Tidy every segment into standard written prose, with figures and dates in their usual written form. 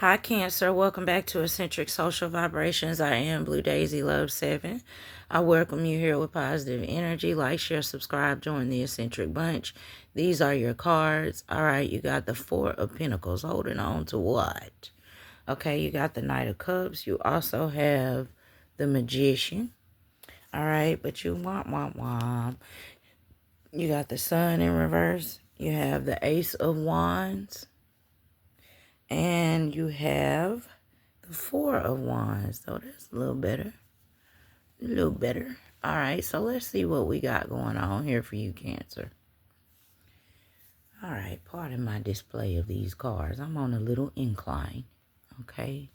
Hi, Cancer. Welcome back to Eccentric Social Vibrations. I am Blue Daisy Love 7. I welcome you here with positive energy. Like, share, subscribe, join the Eccentric Bunch. These are your cards. All right, you got the Four of Pentacles. Holding on to what? Okay, you got the Knight of Cups. You also have the Magician. All right, but you womp. You got the Sun in reverse. You have the Ace of Wands. And you have the Four of Wands. So that's a little better. A little better. All right, so let's see what we got going on here for you, Cancer. All right, pardon my display of these cards. I'm on a little incline, okay?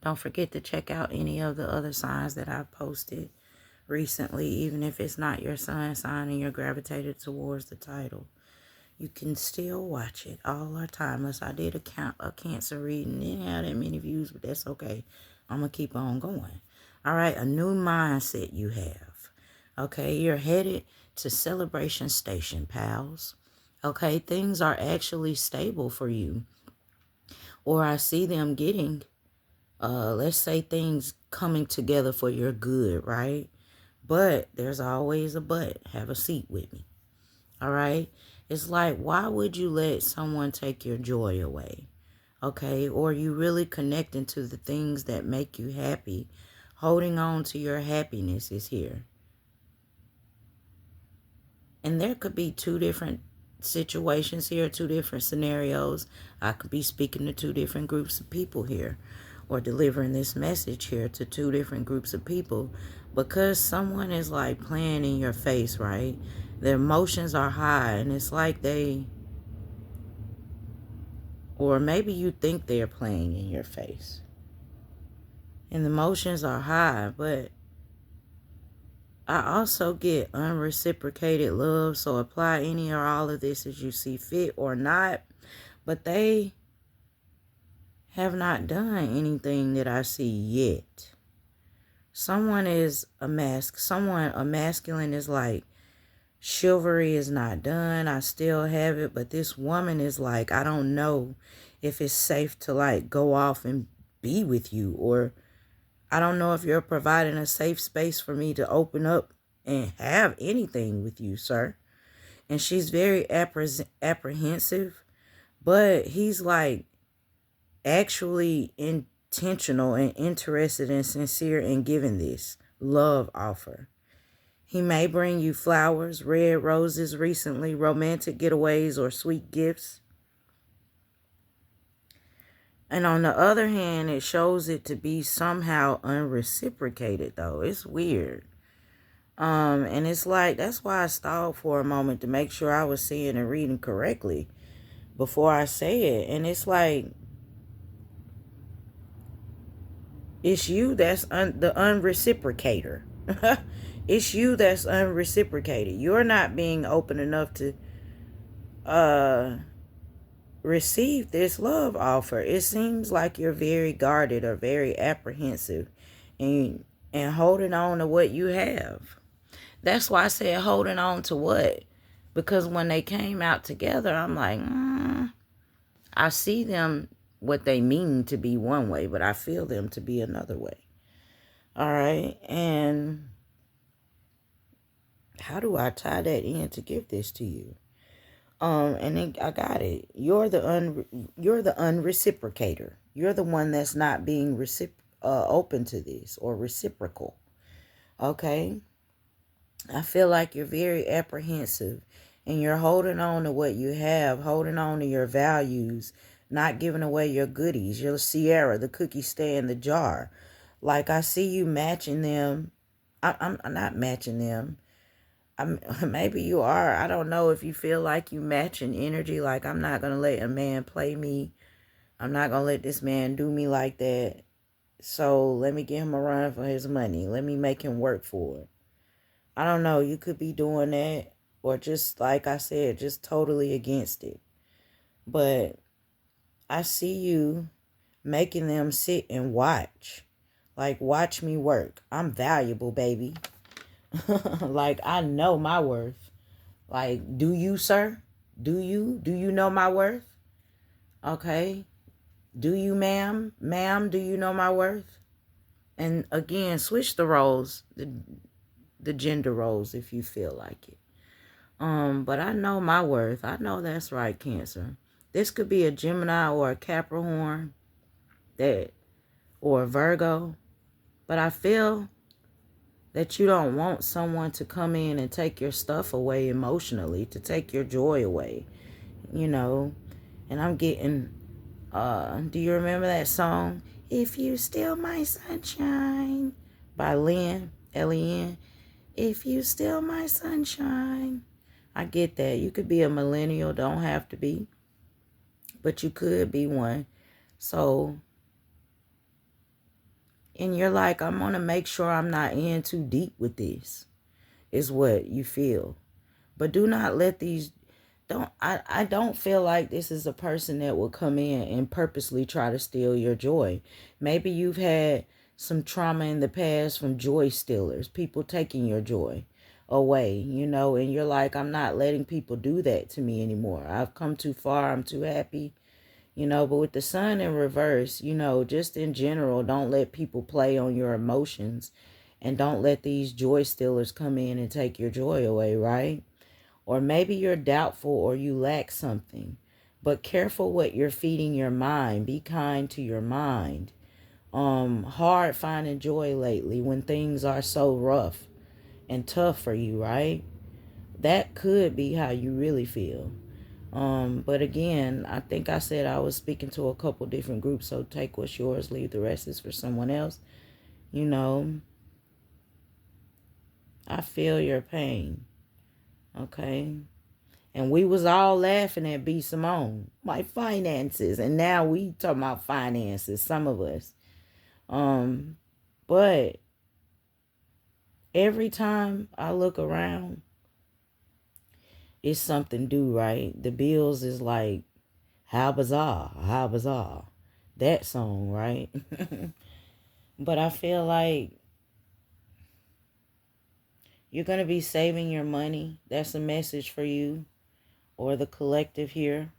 Don't forget to check out any of the other signs that I've posted recently, even if it's not your sun sign and you're gravitated towards the title. You can still watch it. All are timeless. I did a Cancer reading. Didn't have that many views, but that's okay. I'm going to keep on going. All right, a new mindset you have. Okay, you're headed to Celebration Station, pals. Okay, things are actually stable for you. Or I see them getting, let's say things coming together for your good, right? But there's always a but. Have a seat with me. All right? It's like, why would you let someone take your joy away? Okay? Or you really connecting to the things that make you happy. Holding on to your happiness is here. And there could be two different situations here, two different scenarios. I could be speaking to two different groups of people here, or delivering this message here to two different groups of people, because someone is like playing in your face, right? Their emotions are high, and it's like or maybe you think they're playing in your face, and the emotions are high, but I also get unreciprocated love, so apply any or all of this as you see fit or not. But they have not done anything that I see yet. Someone is a masculine is like, chivalry is not done. I still have it, but this woman is like, I don't know if it's safe to like go off and be with you, or I don't know if you're providing a safe space for me to open up and have anything with you, sir. And she's very apprehensive, but he's like actually intentional and interested and sincere in giving this love offer. He may bring you flowers, red roses recently, romantic getaways, or sweet gifts. And on the other hand, it shows it to be somehow unreciprocated, though. It's weird. And it's like, that's why I stalled for a moment to make sure I was seeing and reading correctly before I say it. And it's like, it's you that's the unreciprocator. It's you that's unreciprocated. You're not being open enough to receive this love offer. It seems like you're very guarded or very apprehensive and holding on to what you have. That's why I said holding on to what? Because when they came out together, I'm like, I see them what they mean to be one way, but I feel them to be another way. All right. And how do I tie that in to give this to you? And then I got it. You're the unreciprocator. You're the one that's not being open to this or reciprocal. Okay? I feel like you're very apprehensive and you're holding on to what you have, holding on to your values, not giving away your goodies, your Sierra, the cookie stay in the jar. Like I see you matching them. I'm not matching them. Maybe you are. I don't know if you feel like you match in energy. Like, I'm not going to let a man play me. I'm not going to let this man do me like that. So let me give him a run for his money. Let me make him work for it. I don't know. You could be doing that. Or just, like I said, just totally against it. But I see you making them sit and watch. Like, watch me work. I'm valuable, baby. Like, I know my worth. Like, do you, sir? Do you know my worth? Okay. Do you, ma'am? Ma'am, do you know my worth? And again, switch the roles, the gender roles if you feel like it. But I know my worth. I know that's right, Cancer. This could be a Gemini or a Capricorn or a Virgo. But I feel that you don't want someone to come in and take your stuff away emotionally, to take your joy away, And I'm getting, do you remember that song? If You Steal My Sunshine by Lynn, L-E-N. If you steal my sunshine. I get that. You could be a millennial, don't have to be. But you could be one. So, and you're like, I'm going to make sure I'm not in too deep with this, is what you feel. But do not let these, I don't feel like this is a person that will come in and purposely try to steal your joy. Maybe you've had some trauma in the past from joy stealers, people taking your joy away, and you're like, I'm not letting people do that to me anymore. I've come too far. I'm too happy, but with the sun in reverse, just in general, don't let people play on your emotions and don't let these joy stealers come in and take your joy away, right? Or maybe you're doubtful or you lack something, but careful what you're feeding your mind. Be kind to your mind. Hard finding joy lately when things are so rough and tough for you, right? That could be how you really feel. But again, I think I said I was speaking to a couple different groups, so take what's yours, leave the rest is for someone else. I feel your pain. Okay. And we was all laughing at B. Simone, my finances. And now we talking about finances, some of us. But every time I look around, it's something due, right? The bills is like, how bizarre. That song, right? But I feel like you're going to be saving your money. That's a message for you or the collective here.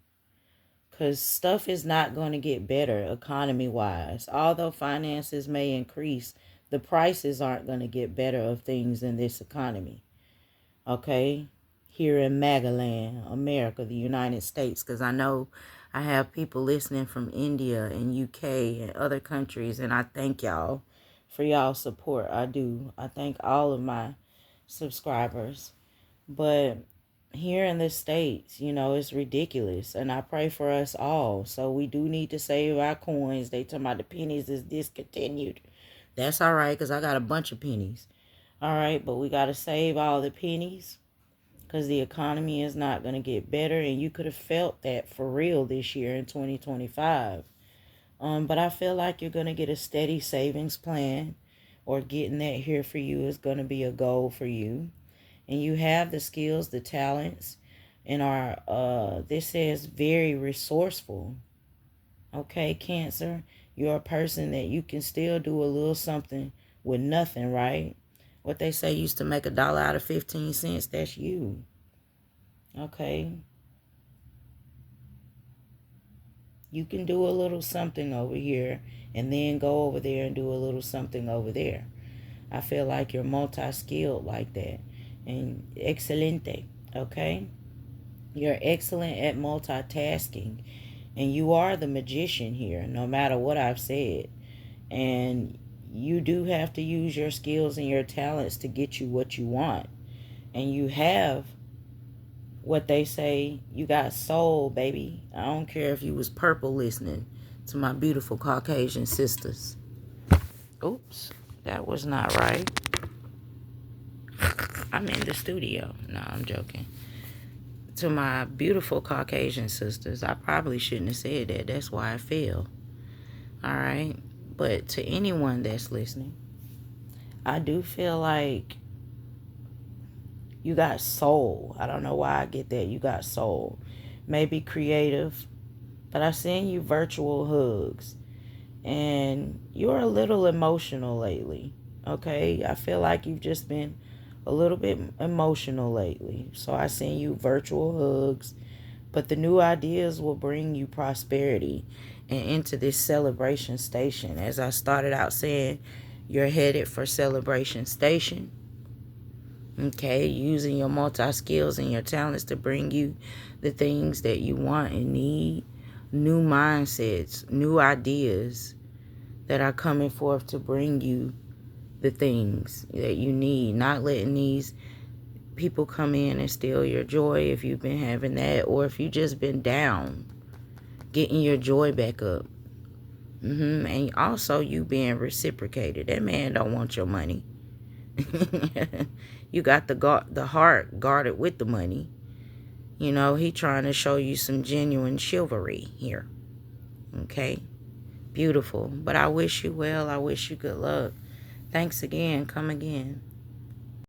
Because stuff is not going to get better economy-wise. Although finances may increase, the prices aren't going to get better of things in this economy. Okay? Here in Magaland, America, the United States. Because I know I have people listening from India and UK and other countries. And I thank y'all for y'all's support. I do. I thank all of my subscribers. But here in the States, it's ridiculous. And I pray for us all. So we do need to save our coins. They talking about the pennies is discontinued. That's all right, because I got a bunch of pennies. All right, but we got to save all the pennies because the economy is not going to get better. And you could have felt that for real this year in 2025. But I feel like you're going to get a steady savings plan, or getting that here for you is going to be a goal for you. And you have the skills, the talents, and are, this says, very resourceful. Okay, Cancer? You're a person that you can still do a little something with nothing, right? What they say used to make $1 out of 15 cents, that's you. Okay? You can do a little something over here and then go over there and do a little something over there. I feel like you're multi-skilled like that. And excelente, okay? You're excellent at multitasking. And you are the magician here, no matter what I've said. And you do have to use your skills and your talents to get you what you want. And you have what they say, you got soul, baby. I don't care if you was purple listening to my beautiful Caucasian sisters. Oops, that was not right. I'm in the studio. No, I'm joking. To my beautiful Caucasian sisters, I probably shouldn't have said that. That's why I feel. All right? But to anyone that's listening, I do feel like you got soul. I don't know why I get that. You got soul. Maybe creative, but I send you virtual hugs. And you're a little emotional lately. Okay? I feel like you've just been a little bit emotional lately. So I send you virtual hugs. But the new ideas will bring you prosperity. and into this celebration station. As I started out saying, you're headed for celebration station. Okay, using your multi-skills and your talents to bring you the things that you want and need. New mindsets, new ideas that are coming forth to bring you the things that you need. Not letting these people come in and steal your joy if you've been having that, or if you just been down, getting your joy back up. And also you being reciprocated. That man don't want your money. You got the heart guarded with the money. You know, he trying to show you some genuine chivalry here. Okay? Beautiful. But I wish you well. I wish you good luck. Thanks again. Come again.